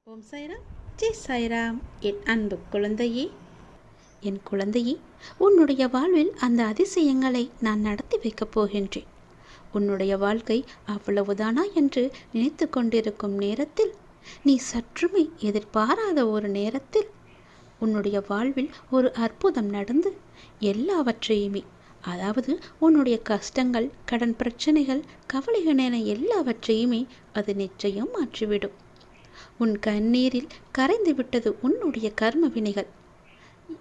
ஓம் சாய்ராம், ஜெய் சாய்ராம். என் அன்பு குழந்தையே, என் குழந்தையே, உன்னுடைய வாழ்வில் அந்த அதிசயங்களை நான் நடத்தி வைக்கப் போகின்றேன். உன்னுடைய வாழ்க்கை அவ்வளவுதானா என்று நினைத்து கொண்டிருக்கும் நேரத்தில், நீ சற்றுமே எதிர்பாராத ஒரு நேரத்தில் உன்னுடைய வாழ்வில் ஒரு அற்புதம் நடந்து எல்லாவற்றையுமே, அதாவது உன்னுடைய கஷ்டங்கள், கடன் பிரச்சனைகள், கவலைகள் என எல்லாவற்றையுமே அது நிச்சயம் மாற்றிவிடும். உன் கண்ணீரில் கரைந்து விட்டது உன்னுடைய கர்ம வினைகள்.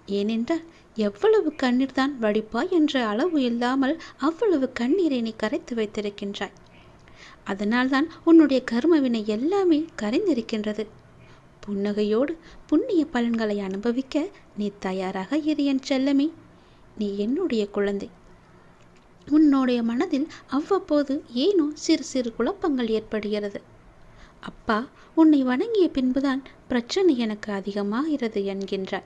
ஏனென்றால் எவ்வளவு கண்ணீர் தான் வடிப்பாய் என்ற அளவு இல்லாமல் அவ்வளவு கண்ணீரை நீ கரைத்து வைத்திருக்கின்றாய். அதனால்தான் உன்னுடைய கர்ம வினை எல்லாமே கரைந்திருக்கின்றது. புன்னகையோடு புண்ணிய பலன்களை அனுபவிக்க நீ தயாராக இரு என் செல்லமே. நீ என்னுடைய குழந்தை. உன்னுடைய மனதில் அவ்வப்போது ஏனோ சிறு சிறு குழப்பங்கள் ஏற்படுகிறது. அப்பா, உன்னை வணங்கிய பின்புதான் பிரச்சனை எனக்கு அதிகமாகிறது என்கின்றார்.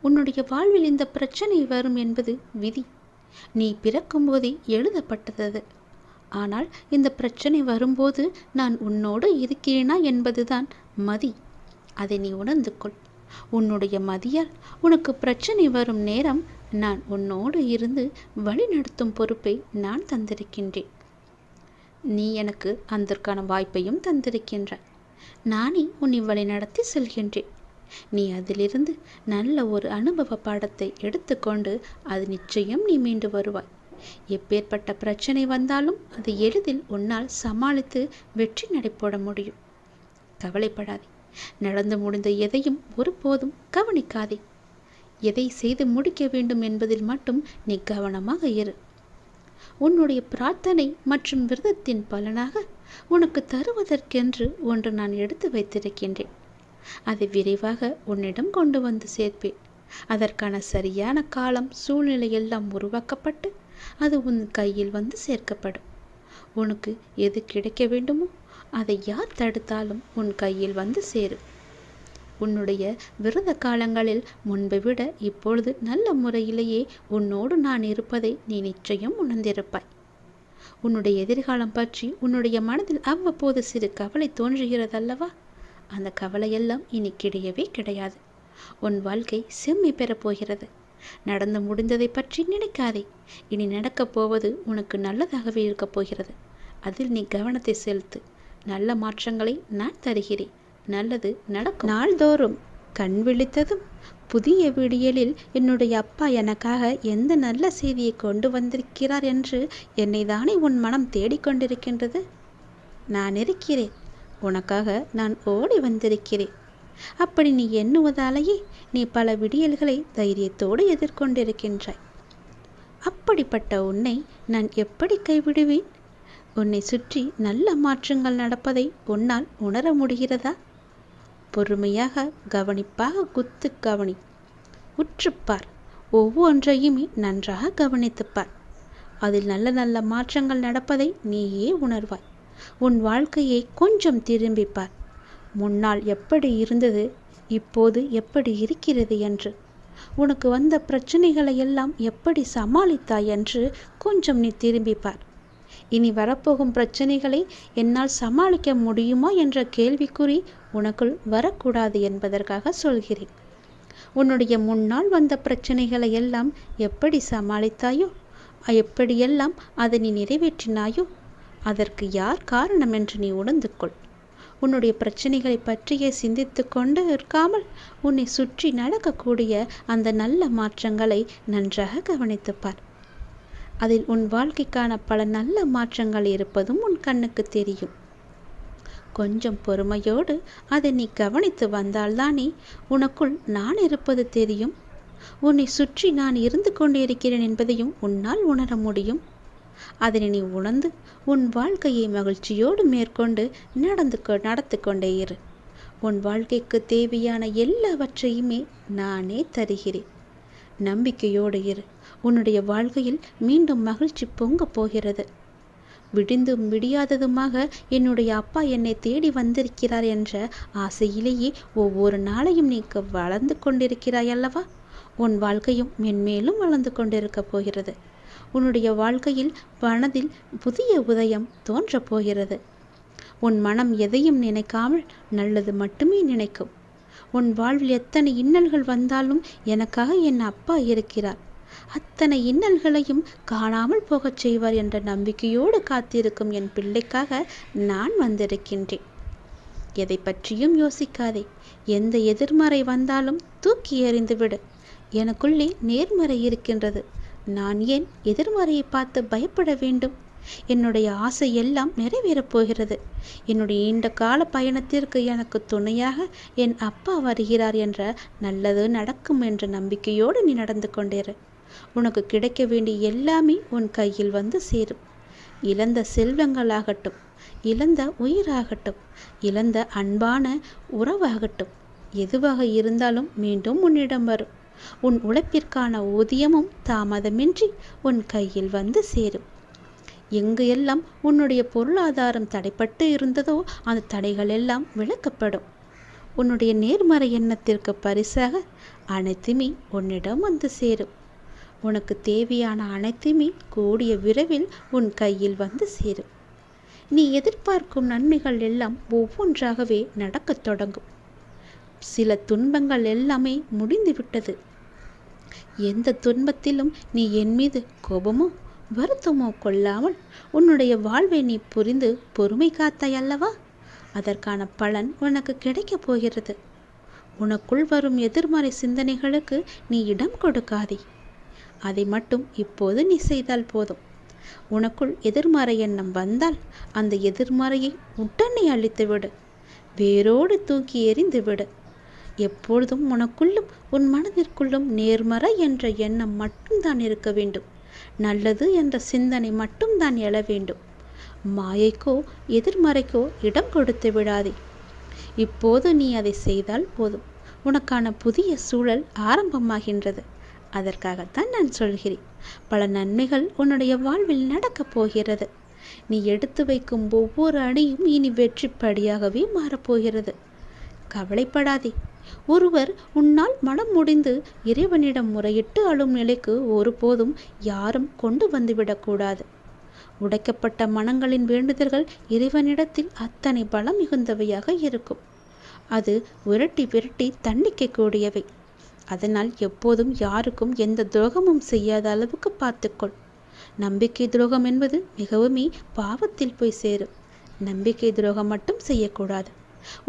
உன்னுடைய வாழ்வில் இந்த பிரச்சனை வரும் என்பது விதி. நீ பிறக்கும்போதே எழுதப்பட்டது. ஆனால் இந்த பிரச்சனை வரும்போது நான் உன்னோடு இருக்கிறேனா என்பதுதான் மதி. அதை நீ உணர்ந்து கொள். உன்னுடைய மதியால் உனக்கு பிரச்சனை வரும் நேரம் நான் உன்னோடு இருந்து வழிநடத்தும் பொறுப்பை நான் தந்திருக்கின்றேன். நீ எனக்கு அதற்கான வாய்ப்பையும் தந்திருக்கின்றாய். நானே உன்னை வழி நடத்தி செல்கின்றேன். நீ அதிலிருந்து நல்ல ஒரு அனுபவ பாடத்தை எடுத்துக்கொண்டு அது நிச்சயம் நீ மீண்டு வருவாய். எப்பேற்பட்ட பிரச்சனை வந்தாலும் அதை எளிதில் உன்னால் சமாளித்து வெற்றி நடைபோட முடியும். கவலைப்படாதே. நடந்து முடிந்த எதையும் ஒருபோதும் கவனிக்காதே. எதை செய்து முடிக்க வேண்டும் என்பதில் மட்டும் நீ கவனமாக இரு. உன்னுடைய பிரார்த்தனை மற்றும் விரதத்தின் பலனாக உனக்கு தருவதற்கென்று ஒன்று நான் எடுத்து வைத்திருக்கின்றேன். அதை விரைவாக உன்னிடம் கொண்டு வந்து சேர்ப்பேன். அதற்கான சரியான காலம், சூழ்நிலை எல்லாம் உருவாக்கப்பட்டு அது உன் கையில் வந்து சேர்க்கப்படும். உனக்கு எது கிடைக்க வேண்டுமோ அதை யார் தடுத்தாலும் உன் கையில் வந்து சேரும். உன்னுடைய விரத காலங்களில் முன்பை விட இப்பொழுது நல்ல முறையிலேயே உன்னோடு நான் இருப்பதை நீ நிச்சயம் உணர்ந்திருப்பாய். உன்னுடைய எதிர்காலம் பற்றி உன்னுடைய மனதில் அவ்வப்போது சிறு கவலை தோன்றுகிறதல்லவா? அந்த கவலையெல்லாம் இனி கிடையவே கிடையாது. உன் வாழ்க்கை செம்மை பெறப் போகிறது. நடந்து முடிந்ததை பற்றி நினைக்காதே. இனி நடக்கப் போவது உனக்கு நல்லதாகவே இருக்கப் போகிறது. அதில் நீ கவனத்தை செலுத்து. நல்ல மாற்றங்களை நான் தருகிறேன். நல்லது நடக்கும். நாள்தோறும் கண் விழித்ததும் புதிய விடியலில் என்னுடைய அப்பா எனக்காக எந்த நல்ல செய்தியை கொண்டு வந்திருக்கிறார் என்று என்னை தானே உன் மனம் தேடிக்கொண்டிருக்கின்றது. நான் இருக்கிறேன். உனக்காக நான் ஓடி வந்திருக்கிறேன். அப்படி நீ எண்ணுவதாலேயே நீ பல விடியல்களை தைரியத்தோடு எதிர்கொண்டிருக்கின்றாய். அப்படிப்பட்ட உன்னை நான் எப்படி கைவிடுவேன்? உன்னை சுற்றி நல்ல மாற்றங்கள் நடப்பதை உன்னால் உணர முடிகிறதா? பொறுமையாக, கவனிப்பாக குத்து கவனி. உற்றுப்பார். ஒவ்வொன்றையுமே நன்றாக கவனித்துப்பார். அதில் நல்ல நல்ல மாற்றங்கள் நடப்பதை நீயே உணர்வாய். உன் வாழ்க்கையை கொஞ்சம் திரும்பிப்பார். முன்னால் எப்படி இருந்தது, இப்போது எப்படி இருக்கிறது என்று, உனக்கு வந்த பிரச்சனைகளை எல்லாம் எப்படி சமாளித்தாய் என்று கொஞ்சம் நீ திரும்பிப்பார். இனி வரப்போகும் பிரச்சனைகளை என்னால் சமாளிக்க முடியுமா என்ற கேள்விக்குறி உனக்குள் வரக்கூடாது என்பதற்காக சொல்கிறேன். உன்னுடைய முன்னால் வந்த பிரச்சனைகளை எல்லாம் எப்படி சமாளித்தாயோ, எப்படியெல்லாம் அதை நீ நிறைவேற்றினாயோ, அதற்கு யார் காரணம் என்று நீ உணர்ந்து கொள். உன்னுடைய பிரச்சனைகளை பற்றியே சிந்தித்து கொண்டு இருக்காமல் உன்னை சுற்றி நடக்கக்கூடிய அந்த நல்ல மாற்றங்களை நன்றாக கவனித்துப்பார். அதில் உன் வாழ்க்கைக்கான பல நல்ல மாற்றங்கள் இருப்பதும் உன் கண்ணுக்கு தெரியும். கொஞ்சம் பொறுமையோடு அதை நீ கவனித்து வந்தால்தானே உனக்குள் நான் இருப்பது தெரியும். உன்னை சுற்றி நான் இருந்து கொண்டிருக்கிறேன் என்பதையும் உன்னால் உணர முடியும். அதனை நீ உணர்ந்து உன் வாழ்க்கையை மகிழ்ச்சியோடு மேற்கொண்டு நடத்து கொண்டே இரு. உன் வாழ்க்கைக்கு தேவையான எல்லாவற்றையுமே நானே தருகிறேன். நம்பிக்கையோடு இரு. உன்னுடைய வாழ்க்கையில் மீண்டும் மகிழ்ச்சி பொங்கப் போகிறது. விடிந்தும் விடியாததுமாக என்னுடைய அப்பா என்னை தேடி வந்திருக்கிறார் என்ற ஆசையிலேயே ஒவ்வொரு நாளையும் நீ வளர்ந்து கொண்டிருக்கிறாய் அல்லவா? உன் வாழ்க்கையும் மென்மேலும் வளர்ந்து கொண்டிருக்கப் போகிறது. உன்னுடைய வாழ்க்கையில் மனதில் புதிய உதயம் தோன்றப் போகிறது. உன் மனம் எதையும் நினைக்காமல் நல்லது மட்டுமே நினைக்கும். உன் வாழ்வில் எத்தனை இன்னல்கள் வந்தாலும் எனக்காக என் அப்பா இருக்கிறார், அத்தனை இன்னல்களையும் காணாமல் போகச் செய்வார் என்ற நம்பிக்கையோடு காத்திருக்கும் என் பிள்ளைக்காக நான் வந்திருக்கின்றேன். எதை பற்றியும் யோசிக்காதே. எந்த எதிர்மறை வந்தாலும் தூக்கி எறிந்துவிடு. எனக்குள்ளே நேர்மறை இருக்கின்றது. நான் ஏன் எதிர்மறையை பார்த்து பயப்பட வேண்டும்? என்னுடைய ஆசை எல்லாம் நிறைவேறப் போகிறது. என்னுடைய நீண்ட கால பயணத்திற்கு எனக்கு துணையாக என் அப்பா வருகிறார் என்ற நல்லது நடக்கும் என்ற நம்பிக்கையோடு நீ நடந்து கொண்டேரு. உனக்கு கிடைக்க வேண்டிய எல்லாமே உன் கையில் வந்து சேரும். இழந்த செல்வங்களாகட்டும், இழந்த உயிராகட்டும், இழந்த அன்பான உறவாகட்டும், எதுவாக இருந்தாலும் மீண்டும் உன்னிடம் வரும். உன் உழைப்பிற்கான ஊதியமும் தாமதமின்றி உன் கையில் வந்து சேரும். எங்கு எல்லாம் உன்னுடைய பொருளாதாரம் தடைப்பட்டு இருந்ததோ அந்த தடைகள் எல்லாம் விலக்கப்படும். உன்னுடைய நேர்மறை எண்ணத்திற்கு பரிசாக அனைத்துமே உன்னிடம் வந்து சேரும். உனக்கு தேவையான அனைத்துமே கூடிய விரைவில் உன் கையில் வந்து சேரும். நீ எதிர்பார்க்கும் நன்மைகள் எல்லாம் ஒவ்வொன்றாகவே நடக்கத் தொடங்கும். சில துன்பங்கள் எல்லாமே முடிந்துவிட்டது. எந்த துன்பத்திலும் நீ என் மீது கோபமோ வருத்தமோ கொள்ளாமல் உன்னுடைய வாழ்வை நீ புரிந்து பொறுமை காத்தாய் அல்லவா? அதற்கான பலன் உனக்கு கிடைக்கப் போகிறது. உனக்குள் வரும் எதிர்மறை சிந்தனைகளுக்கு நீ இடம் கொடுக்காதே. அதை மட்டும் இப்போது நீ செய்தால் போதும். உனக்குள் எதிர்மறை எண்ணம் வந்தால் அந்த எதிர்மறையை உடனே அழித்துவிடு, வேரோடு தூக்கி எறிந்து விடு. எப்பொழுதும் உனக்குள்ளும் உன் மனதிற்குள்ளும் நேர்மறை என்ற எண்ணம் மட்டும்தான் இருக்க வேண்டும். நல்லது என்ற சிந்தனை மட்டும்தான் எழ வேண்டும். மாயைக்கோ எதிர்மறைக்கோ இடம் கொடுத்து விடாதே. இப்போது நீ அதை செய்தால் போதும். உனக்கான புதிய சூழல் ஆரம்பமாகின்றது. அதற்காகத்தான் நான் சொல்கிறேன். பல நன்மைகள் உன்னுடைய வாழ்வில் நடக்கப் போகிறது. நீ எடுத்து வைக்கும் ஒவ்வொரு அடியும் இனி வெற்றிப்படியாகவே மாறப்போகிறது. கவலைப்படாதே. ஒருவர் உன்னால் மனம் முடிந்து இறைவனிடம் முறையிட்டு அழும் நிலைக்கு ஒருபோதும் யாரும் கொண்டு வந்துவிடக்கூடாது. உடைக்கப்பட்ட மனங்களின் வேண்டுதல்கள் இறைவனிடத்தில் அத்தனை பலம் மிகுந்தவையாக இருக்கும். அது விரட்டி விரட்டி தண்டிக்கக்கூடியவை. அதனால் எப்போதும் யாருக்கும் எந்த துரோகமும் செய்யாத அளவுக்கு பார்த்துக்கொள். நம்பிக்கை துரோகம் என்பது மிகவுமே பாவத்தில் போய் சேரும். நம்பிக்கை துரோகம் மட்டும் செய்யக்கூடாது.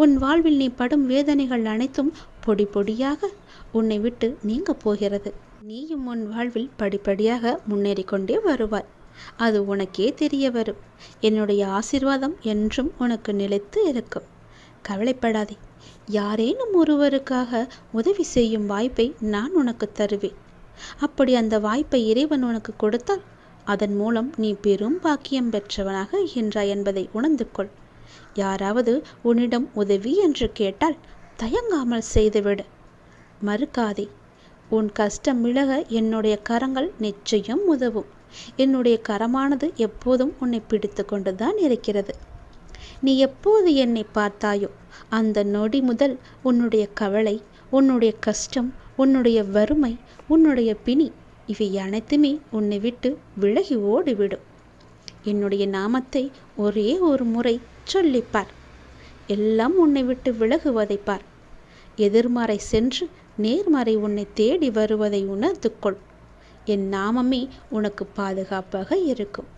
உன் வாழ்வில் நீ படும் வேதனைகள் அனைத்தும் பொடி பொடியாக உன்னை விட்டு நீங்க போகிறது. நீயும் உன் வாழ்வில் படிப்படியாக முன்னேறி கொண்டே வருவாய். அது உனக்கே தெரிய வரும். என்னுடைய ஆசீர்வாதம் என்றும் உனக்கு நிலைத்து இருக்கும். கவலைப்படாதே. யாரேனும் ஒருவருக்காக உதவி செய்யும் வாய்ப்பை நான் உனக்கு தருவேன். அப்படி அந்த வாய்ப்பை இறைவன் உனக்கு கொடுத்தால் அதன் மூலம் நீ பெரும் பாக்கியம் பெற்றவனாக இருக்கின்றாய் என்பதை உணர்ந்து கொள். யாராவது உன்னிடம் உதவி என்று கேட்டால் தயங்காமல் செய்துவிடு. மறுக்காதே. உன் கஷ்டம் விலக என்னுடைய கரங்கள் நிச்சயம் உதவும். என்னுடைய கரமானது எப்போதும் உன்னை பிடித்து கொண்டுதான் இருக்கிறது. நீ எப்போது என்னை பார்த்தாயோ அந்த நொடி முதல் உன்னுடைய கவலை, உன்னுடைய கஷ்டம், உன்னுடைய வறுமை, உன்னுடைய பிணி இவை அனைத்துமே உன்னை விட்டு விலகி ஓடிவிடும். என்னுடைய நாமத்தை ஒரே ஒரு முறை சொல்லிப்பார். எல்லாம் உன்னை விட்டு விலகுவதை பார். எதிர்மறை சென்று நேர்மறை உன்னை தேடி வருவதை உணர்ந்து கொள். என் நாமமே உனக்கு பாதுகாப்பாக இருக்கும்.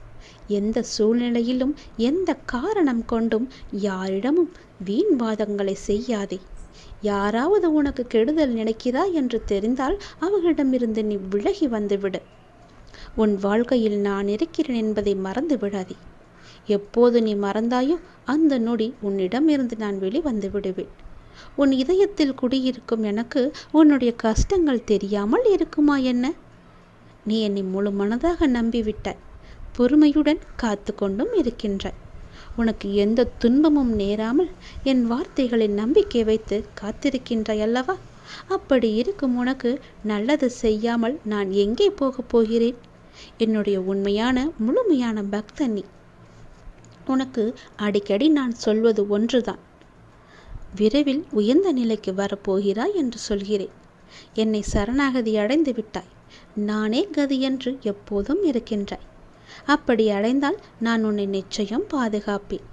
எந்த சூழ்நிலையிலும் எந்த காரணம் கொண்டும் யாரிடமும் வீண் வாதங்களை செய்யாதே. யாராவது உனக்கு கெடுதல் நினைக்கிறா என்று தெரிந்தால் அவர்களிடமிருந்து நீ விலகி வந்துவிடு. உன் வாழ்க்கையில் நான் இருக்கிறேன் என்பதை மறந்து விடாதே. எப்போது நீ மறந்தாயோ அந்த நொடி உன்னிடமிருந்து நான் வெளிவந்து விடுவேன். உன் இதயத்தில் குடியிருக்கும் எனக்கு உன்னுடைய கஷ்டங்கள் தெரியாமல் இருக்குமா என்ன? நீ என்னை முழு மனதாக நம்பிவிட்டாய். பொறுமையுடன் காத்து கொண்டும் இருக்கின்றாய். உனக்கு எந்த துன்பமும் நேராமல் என் வார்த்தைகளில் நம்பிக்கை வைத்து காத்திருக்கின்றாய் அல்லவா? அப்படி இருக்கும் உனக்கு நல்லது செய்யாமல் நான் எங்கே போகப் போகிறேன்? என்னுடைய உண்மையான முழுமையான பக்தன் நீ. உனக்கு அடிக்கடி நான் சொல்வது ஒன்றுதான். விரைவில் உயர்ந்த நிலைக்கு வரப்போகிறாய் என்று சொல்கிறேன். என்னை சரணாகதி அடைந்து விட்டாய். நானே கதி என்று எப்போதும் இருக்கின்றாய். அப்படி அடைந்தால் நான் உன்னை நிச்சயம் பாதுகாப்பேன்.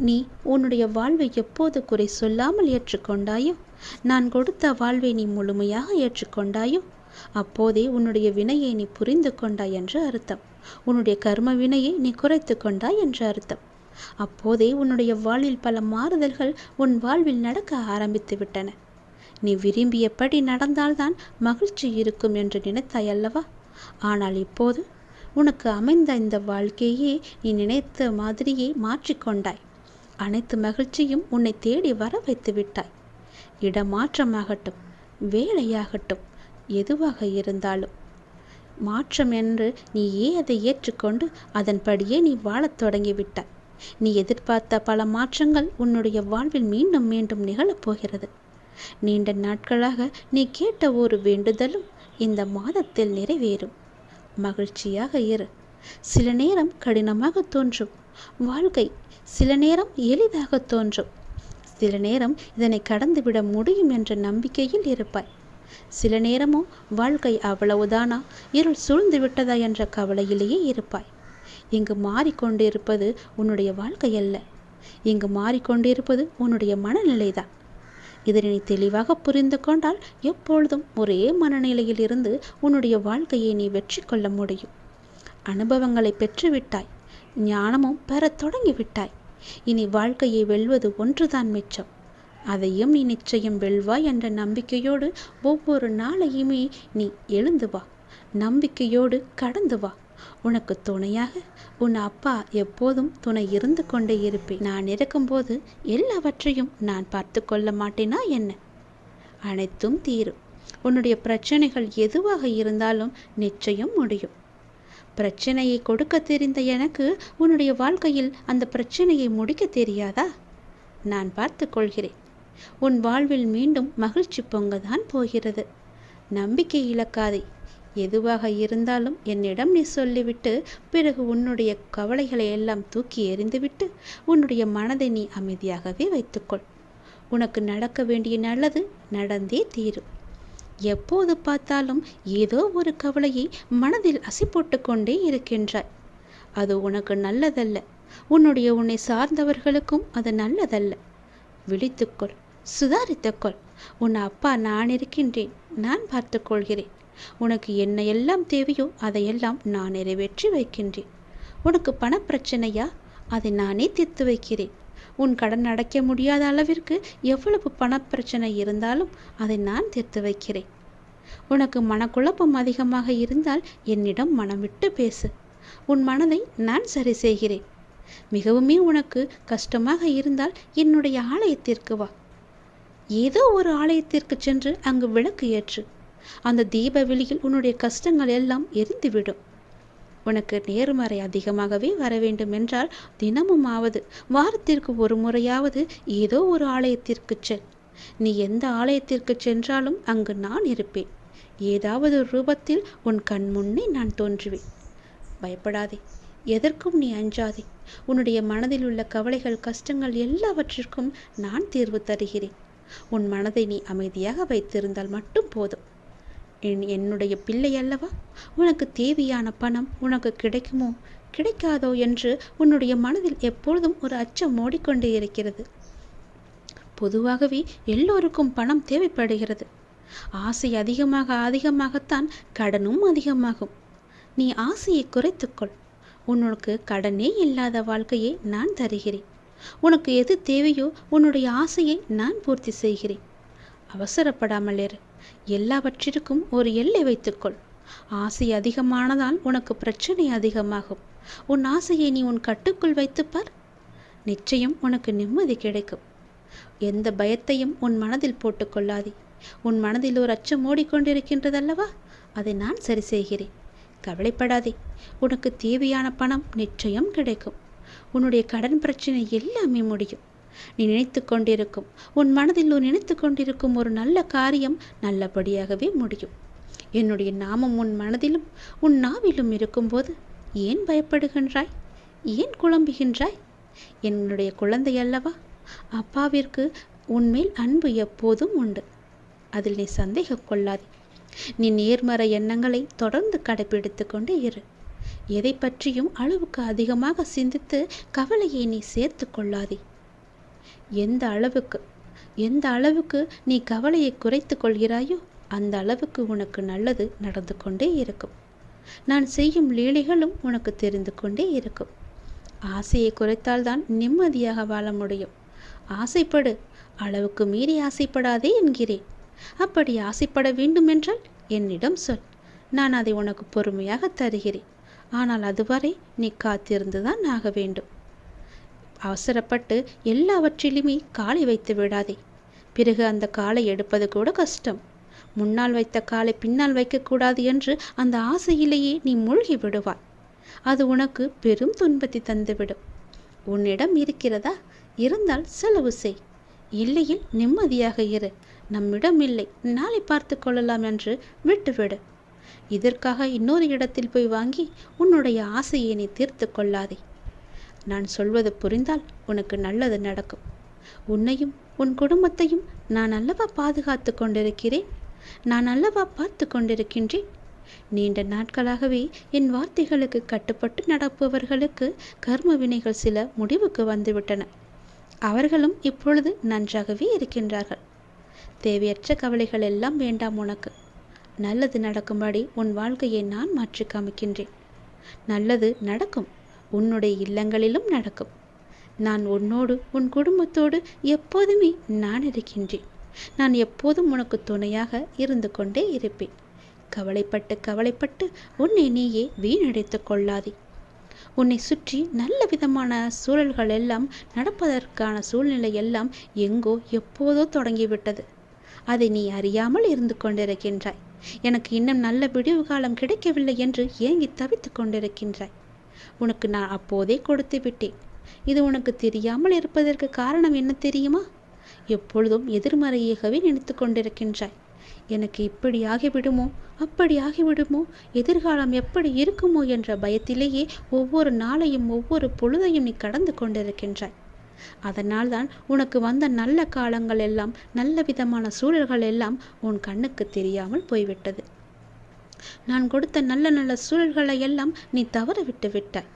நீ உன்னுடைய வாழ்வை எப்போது குறை சொல்லாமல் ஏற்றுக்கொண்டாயோ, நான் கொடுத்த வாழ்வை நீ முழுமையாக ஏற்றுக்கொண்டாயோ, அப்போதே உன்னுடைய வினையை நீ புரிந்து கொண்டாய் என்று அர்த்தம். உன்னுடைய கர்ம வினையை நீ குறைத்து கொண்டாய் என்று அர்த்தம். அப்போதே உன்னுடைய வாழ்வில் பல மாறுதல்கள் உன் வாழ்வில் நடக்க ஆரம்பித்து விட்டன. நீ விரும்பியபடி நடந்தால்தான் மகிழ்ச்சி இருக்கும் என்று நினைத்தாய் அல்லவா? ஆனால் இப்போது உனக்கு அமைந்த இந்த வாழ்க்கையே நீ நினைத்த மாதிரியே மாற்றிக்கொண்டாய். அனைத்து மகிழ்ச்சியும் உன்னை தேடி வர வைத்து விட்டாய். இடமாற்றமாகட்டும், வேலையாகட்டும், எதுவாக இருந்தாலும் மாற்றம் என்று நீயே அதை ஏற்றுக்கொண்டு அதன்படியே நீ வாழத் தொடங்கிவிட்டாய். நீ எதிர்பார்த்த பல மாற்றங்கள் உன்னுடைய வாழ்வில் மீண்டும் மீண்டும் நிகழப்போகிறது. நீண்ட நாட்களாக நீ கேட்ட ஒரு வேண்டுதலும் இந்த மாதத்தில் நிறைவேறும். மகிழ்ச்சியாக இரு. சில நேரம் கடினமாக தோன்றும் வாழ்க்கை, சில நேரம் எளிதாக தோன்றும். சில நேரம் இதனை கடந்துவிட முடியும் என்ற நம்பிக்கையில் இருப்பாய். சில நேரமோ வாழ்க்கை அவ்வளவுதானா, இருள் சூழ்ந்து விட்டதா என்ற கவலையிலேயே இருப்பாய். இங்கு மாறிக்கொண்டிருப்பது உன்னுடைய வாழ்க்கை அல்ல. இங்கு மாறிக்கொண்டிருப்பது உன்னுடைய மனநிலைதான். இதனை நீ தெளிவாக புரிந்து கொண்டால் எப்பொழுதும் ஒரே மனநிலையில் இருந்து உன்னுடைய வாழ்க்கையை நீ வெற்றி கொள்ள முடியும். அனுபவங்களை பெற்றுவிட்டாய், ஞானமும் பெறத் தொடங்கிவிட்டாய். இனி வாழ்க்கையை வெல்வது ஒன்றுதான் மிச்சம். அதையும் நீ நிச்சயம் வெல்வாய் என்ற நம்பிக்கையோடு ஒவ்வொரு நாளையுமே நீ எழுந்து வா. நம்பிக்கையோடு கடந்து வா. உனக்கு துணையாக உன் அப்பா எப்போதும் துணை இருந்து கொண்டே இருப்பேன். நான் இருக்கும்போது எல்லாவற்றையும் நான் பார்த்து கொள்ள மாட்டேனா என்ன? அனைத்தும் தீரும். உன்னுடைய பிரச்சனைகள் எதுவாக இருந்தாலும் நிச்சயம் முடியும். பிரச்சனையை கொடுக்க தெரிந்த எனக்கு உன்னுடைய வாழ்க்கையில் அந்த பிரச்சனையை முடிக்க தெரியாதா? நான் பார்த்து கொள்கிறேன். உன் வாழ்வில் மீண்டும் மகிழ்ச்சி பொங்கதான் போகிறது. நம்பிக்கை இழக்காதே. எதுவாக இருந்தாலும் என்னிடம் நீ சொல்லிவிட்டு பிறகு உன்னுடைய கவலைகளை எல்லாம் தூக்கி எறிந்துவிட்டு உன்னுடைய மனதை நீ அமைதியாகவே வைத்துக்கொள். உனக்கு நடக்க வேண்டிய நல்லது நடந்தே தீரும். எப்போது பார்த்தாலும் ஏதோ ஒரு கவலையை மனதில் அசை போட்டு கொண்டே இருக்கின்றாய். அது உனக்கு நல்லதல்ல. உன்னை சார்ந்தவர்களுக்கும் அது நல்லதல்ல. விழித்துக்கொள், சுதாரித்துக்கொள். உன் அப்பா நான் இருக்கின்றேன். நான் பார்த்து கொள்கிறேன். உனக்கு என்ன எல்லாம் தேவையோ அதையெல்லாம் நான் நிறைவேற்றி வைக்கின்றேன். உனக்கு பணப்பிரச்சனையா? அதை நானே தீர்த்து வைக்கிறேன். உன் கடன் அடைக்க முடியாத அளவிற்கு எவ்வளவு பணப்பிரச்சனை இருந்தாலும் அதை நான் தீர்த்து வைக்கிறேன். உனக்கு மனக்குழப்பம் அதிகமாக இருந்தால் என்னிடம் மனம் விட்டு பேசு. உன் மனதை நான் சரி செய்கிறேன். மிகவுமே உனக்கு கஷ்டமாக இருந்தால் என்னுடைய ஆலயத்திற்கு வா. ஏதோ ஒரு ஆலயத்திற்கு சென்று அங்கு விளக்கு ஏற்று. அந்த தீப வெளியில் உன்னுடைய கஷ்டங்கள் எல்லாம் எரிந்துவிடும். உனக்கு நேர்மறை அதிகமாகவே வர வேண்டும் என்றால் தினமும் ஆவது, வாரத்திற்கு ஒரு முறையாவது ஏதோ ஒரு ஆலயத்திற்கு செல். நீ எந்த ஆலயத்திற்கு சென்றாலும் அங்கு நான் இருப்பேன். ஏதாவது ஒரு ரூபத்தில் உன் கண் முன்னே நான் தோன்றுவேன். பயப்படாதே, எதற்கும் நீ அஞ்சாதே. உன்னுடைய மனதில் உள்ள கவலைகள், கஷ்டங்கள் எல்லாவற்றிற்கும் நான் தீர்வு தருகிறேன். உன் மனதை நீ அமைதியாக வைத்திருந்தால் மட்டும் போதும். என்னுடைய பிள்ளை அல்லவா? உனக்கு தேவையான பணம் உனக்கு கிடைக்குமோ கிடைக்காதோ என்று உன்னுடைய மனதில் எப்பொழுதும் ஒரு அச்சம் ஓடிக்கொண்டே இருக்கிறது. பொதுவாகவே எல்லோருக்கும் பணம் தேவைப்படுகிறது. ஆசை அதிகமாகத்தான் கடனும் அதிகமாகும். நீ ஆசையை குறைத்துக்கொள். உனக்கு கடனே இல்லாத வாழ்க்கையை நான் தருகிறேன். உனக்கு எது தேவையோ உன்னுடைய ஆசையை நான் பூர்த்தி செய்கிறேன். அவசரப்படாமல் இரு. எல்லாவற்றிற்கும் ஒரு எல்லை வைத்துக்கொள். ஆசை அதிகமானதால் உனக்கு பிரச்சனை அதிகமாகும். உன் ஆசையை நீ உன் கட்டுக்குள் வைத்துப்பார். நிச்சயம் உனக்கு நிம்மதி கிடைக்கும். எந்த பயத்தையும் உன் மனதில் போட்டுக்கொள்ளாதே. உன் மனதில் ஒரு அச்சம் ஓடிக்கொண்டிருக்கின்றதல்லவா? அதை நான் சரி செய்கிறேன். கவலைப்படாதே. உனக்கு தேவையான பணம் நிச்சயம் கிடைக்கும். உன்னுடைய கடன் பிரச்சனை எல்லாமே முடியும். நீ நினைத்து கொண்டிருக்கும், உன் மனதில் நினைத்து கொண்டிருக்கும் ஒரு நல்ல காரியம் நல்லபடியாகவே முடியும். என்னுடைய நாமம் உன் மனதிலும் உன் நாவிலும் இருக்கும்போது ஏன் பயப்படுகின்றாய்? ஏன் குழம்புகின்றாய்? என்னுடைய குழந்தை அல்லவா? அப்பாவிற்கு உன்மேல் அன்பு எப்போதும் உண்டு. அதில் நீ சந்தேகம் கொள்ளாதே. நீ நேர்மறை எண்ணங்களை தொடர்ந்து கடைபிடித்து கொண்டே இரு. எதை பற்றியும் அளவுக்கு அதிகமாக சிந்தித்து கவலையை நீ சேர்த்து கொள்ளாதே. எந்த அளவுக்கு நீ கவலையை குறைத்து கொள்கிறாயோ அந்த அளவுக்கு உனக்கு நல்லது நடந்து கொண்டே இருக்கும். நான் செய்யும் லீலைகளும் உனக்கு தெரிந்து கொண்டே இருக்கும். ஆசையை குறைத்தால்தான் நிம்மதியாக வாழ முடியும். ஆசைப்படு, அளவுக்கு மீறி ஆசைப்படாதே என்கிறேன். அப்படி ஆசைப்பட வேண்டுமென்றால் என்னிடம் சொல், நான் அதை உனக்கு பொறுமையாக தருகிறேன். ஆனால் அதுவரை நீ காத்திருந்துதான் ஆக வேண்டும். அவசரப்பட்டு எல்லாவற்றிலுமே காலை வைத்து விடாதே. பிறகு அந்த காலை எடுப்பது கூட கஷ்டம். முன்னால் வைத்த காலை பின்னால் வைக்கக்கூடாது என்று அந்த ஆசையிலேயே நீ மூழ்கி விடுவாய். அது உனக்கு பெரும் துன்பத்தை தந்துவிடும். உன்னிடம் இருக்கிறதா? இருந்தால் செலவு செய். இல்லையில் நிம்மதியாக இரு. நம்மிடம் இல்லை, நாளை பார்த்து கொள்ளலாம் என்று விட்டுவிடு. இதற்காக இன்னொரு இடத்தில் போய் வாங்கி உன்னுடைய ஆசையை நீ தீர்த்து கொள்ளாதே. நான் சொல்வது புரிந்தால் உனக்கு நல்லது நடக்கும். உன்னையும் உன் குடும்பத்தையும் நான் அல்லவா பாதுகாத்து கொண்டிருக்கிறேன். நான் அல்லவா பார்த்து கொண்டிருக்கின்றேன். நீண்ட நாட்களாகவே என் வார்த்தைகளுக்கு கட்டுப்பட்டு நடப்பவர்களுக்கு கர்ம வினைகள் சில முடிவுக்கு வந்துவிட்டன. அவர்களும் இப்பொழுது நன்றாகவே இருக்கின்றார்கள். தேவையற்ற கவலைகள் எல்லாம் வேண்டாம் உனக்கு. நல்லது நடக்கும்படி உன் வாழ்க்கையை நான் மாற்றி காமிக்கின்றேன். நல்லது நடக்கும். உன்னுடைய இல்லங்களிலும் நடக்கும். நான் உன்னோடு உன் குடும்பத்தோடு எப்போதுமே நான் இருக்கின்றேன். நான் எப்போதும் உனக்கு துணையாக இருந்து கொண்டே இருப்பேன். கவலைப்பட்டு உன்னை நீயே வீணடித்து கொள்ளாதே. உன்னை சுற்றி நல்ல விதமான சூழல்கள் எல்லாம் நடப்பதற்கான சூழ்நிலை எல்லாம் எங்கோ எப்போதோ தொடங்கிவிட்டது. அதை நீ அறியாமல் இருந்து கொண்டிருக்கின்றாய். எனக்கு இன்னும் நல்ல விடிவு காலம் கிடைக்கவில்லை என்று ஏங்கி தவித்து கொண்டிருக்கின்றாய். உனக்கு நான் அப்போதே கொடுத்து விட்டேன். இது உனக்கு தெரியாமல் இருப்பதற்கு காரணம் என்ன தெரியுமா? எப்பொழுதும் எதிர்மறையாகவே நினைத்து கொண்டிருக்கின்றாய். எனக்கு இப்படி ஆகிவிடுமோ, அப்படி ஆகிவிடுமோ, எதிர்காலம் எப்படி இருக்குமோ என்ற பயத்திலேயே ஒவ்வொரு நாளையும் ஒவ்வொரு பொழுதையும் நீ கடந்து கொண்டிருக்கின்றாய். அதனால்தான் உனக்கு வந்த நல்ல காலங்கள் எல்லாம், நல்ல விதமான சூழல்கள் எல்லாம் உன் கண்ணுக்கு தெரியாமல் போய்விட்டது. நான் கொடுத்த நல்ல நல்ல சூழல்களை எல்லாம் நீ தவற விட்டு விட்டாய்.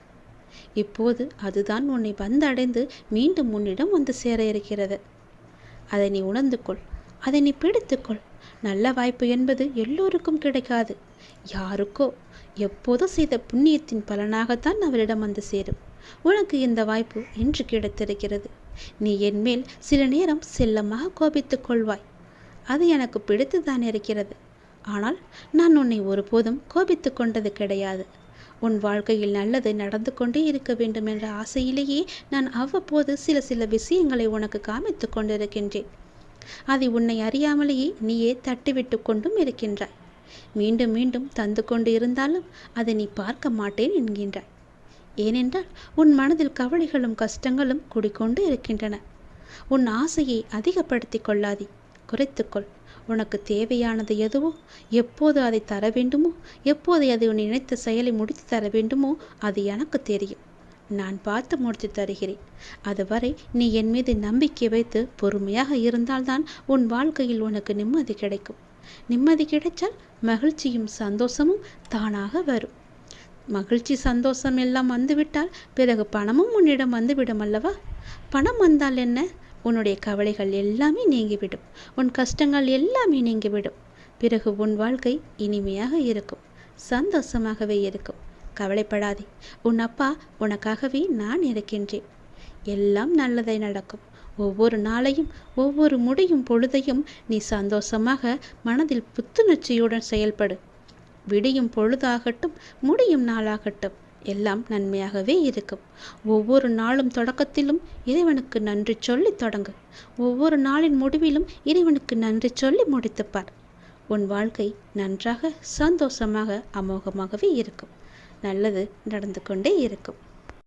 இப்போது அதுதான் உன்னை வந்தடைந்து மீண்டும் உன்னிடம் வந்து சேர இருக்கிறது. அதை நீ உணர்ந்து கொள். அதை நீ பிடித்துக்கொள். நல்ல வாய்ப்பு என்பது எல்லோருக்கும் கிடைக்காது. யாருக்கோ எப்போதோ செய்த புண்ணியத்தின் பலனாகத்தான் அவரிடம் வந்து சேரும். உனக்கு இந்த வாய்ப்பு இன்று கிடைத்திருக்கிறது. நீ என்மேல் சில நேரம் செல்லமாக கோபித்துக் கொள்வாய். அது எனக்கு பிடித்துதான் இருக்கிறது. ஆனால் நான் உன்னை ஒருபோதும் கோபித்து கொண்டது கிடையாது. உன் வாழ்க்கையில் நல்லது நடந்து கொண்டே இருக்க வேண்டும் என்ற ஆசையிலேயே நான் அவ்வப்போது சில விஷயங்களை உனக்கு காமித்து கொண்டிருக்கின்றேன். அதை உன்னை அறியாமலேயே நீயே தட்டிவிட்டு கொண்டும் இருக்கின்றாய். மீண்டும் மீண்டும் தந்து கொண்டு இருந்தாலும் அதை நீ பார்க்க மாட்டேன் என்கின்றாய். ஏனென்றால் உன் மனதில் கவலைகளும் கஷ்டங்களும் குடிக்கொண்டு இருக்கின்றன. உன் ஆசையை அதிகப்படுத்தி கொள்ளாதே, குறைத்துக்கொள். உனக்கு தேவையானது எதுவோ, எப்போது அதை தர வேண்டுமோ, எப்போது அதை உன் நினைத்த செயலை முடித்து தர வேண்டுமோ அது எனக்கு தெரியும். நான் பார்த்து முடித்து தருகிறேன். அதுவரை நீ என் மீது நம்பிக்கை வைத்து பொறுமையாக இருந்தால்தான் உன் வாழ்க்கையில் உனக்கு நிம்மதி கிடைக்கும். நிம்மதி கிடைத்தால் மகிழ்ச்சியும் சந்தோஷமும் தானாக வரும். மகிழ்ச்சி சந்தோஷம் எல்லாம் வந்துவிட்டால் பிறகு பணமும் உன்னிடம் வந்துவிடும் அல்லவா? பணம் வந்தால் என்ன? உன்னுடைய கவலைகள் எல்லாமே நீங்கிவிடும். உன் கஷ்டங்கள் எல்லாமே நீங்கிவிடும். பிறகு உன் வாழ்க்கை இனிமையாக இருக்கும், சந்தோஷமாகவே இருக்கும். கவலைப்படாதே. உன் அப்பா உனக்காகவே நான் இருக்கின்றேன். எல்லாம் நல்லதை நடக்கும். ஒவ்வொரு நாளையும் ஒவ்வொரு முடியும் பொழுதையும் நீ சந்தோஷமாக மனதில் புத்துணர்ச்சியுடன் செயல்படு. விடியும் பொழுதாகட்டும், முடியும் நாளாகட்டும், எல்லாம் நன்மையாகவே இருக்கும். ஒவ்வொரு நாளும் தொடக்கத்திலும் இறைவனுக்கு நன்றி சொல்லி தொடங்கு. ஒவ்வொரு நாளின் முடிவிலும் இறைவனுக்கு நன்றி சொல்லி முடித்துப்பார். உன் வாழ்க்கை நன்றாக சந்தோஷமாக அமோகமாகவே இருக்கும். நல்லது நடந்து கொண்டே இருக்கும்.